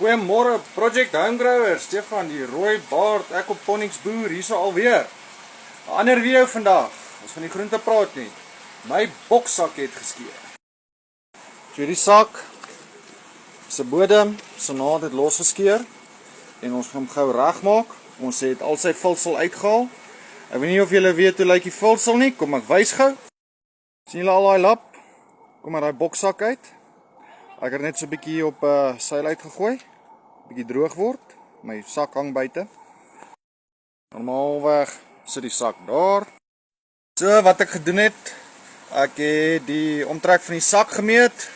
Goeiemôre Project Homegrower, Stefan die rooi baard Aquaponics boer hier so alweer. 'n Ander video vandag. Ons van die groente praat nie. My boksak het geskeur. So hierdie sak se bodem, se naad het losgeskeur en ons gaan hom gou regmaak. Ons het al sy vulsel uitgehaal. Ek weet nie of julle weet hoe lyk die vulsel nie. Kom ek wys gou. Sien julle al daai lap? Kom maar daai boksak uit. Ek het net so 'n bietjie op seil uitgegooi. Bietjie droog word. My sak hang buite. Normaalweg sit die sak daar. So wat ek gedoen het, ek het die omtrek van die sak gemeet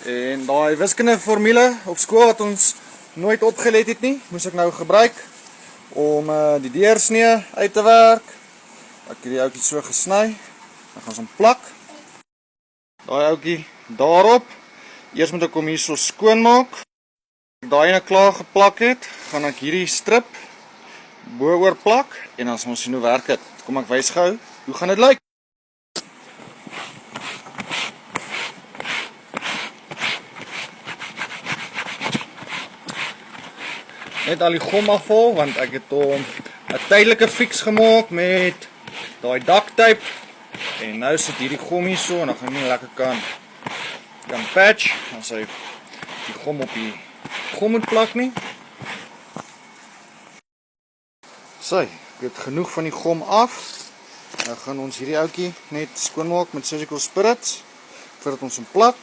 en daai wiskundige formule op skool wat ons nooit opgelet het nie, moes ek nou gebruik om die deursnee uit te werk. Ek het die ouetjie so gesny. Dan gaan ons hom plak. Daai ouetjie daarop. Eers moet ek hom hier so skoon maak. As ek daai ene klaar geplak het, gaan ek hierdie strip bo-oor plak en dan sal ons sien hoe werk dit. Kom ek wys gou, hoe gaan dit lyk? Net al die gom afval, want ek het hom 'n tydelike fix gemaak met daai duct tape en nou sit hierdie gom hier so en dan gaan nie lekker kan patch, dan sal die gom op die gom moet plak nie. So, ek het genoeg van die gom af. Nou gaan ons hierdie ouetjie net skoonmaak met surgical spirits voordat ons hom plak.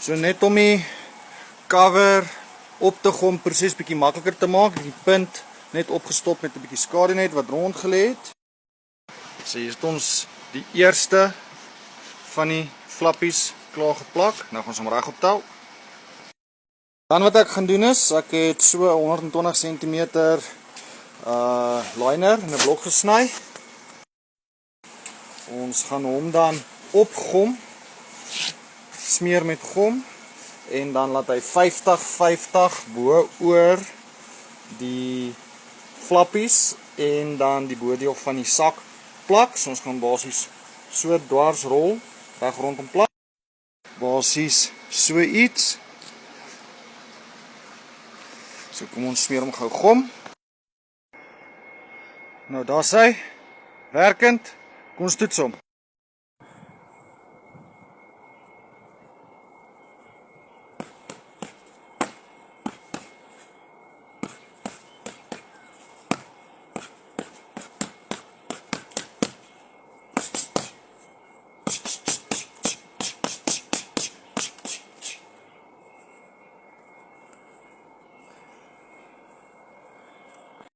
So net om die cover op te gom presies bietjie makliker te maak, die punt net opgestop met 'n bietjie skadunet wat rond gelê het. So hier het ons die eerste van die flappies klaar geplak. Nou gaan ons hom reg optel. Dan wat ek gaan doen is, ek het so 120 cm liner in 'n blok gesny. Ons gaan hom dan opgom, smeer met gom en dan laat hy 50-50 bo oor die flappies en dan die bodeel van die sak plak. So ons gaan basies so dwars rol, reg rondom plak. Basies so iets. So kom ons smeer hom gou gom. Nou daar's hy. Werkend. Kom ons toets hom.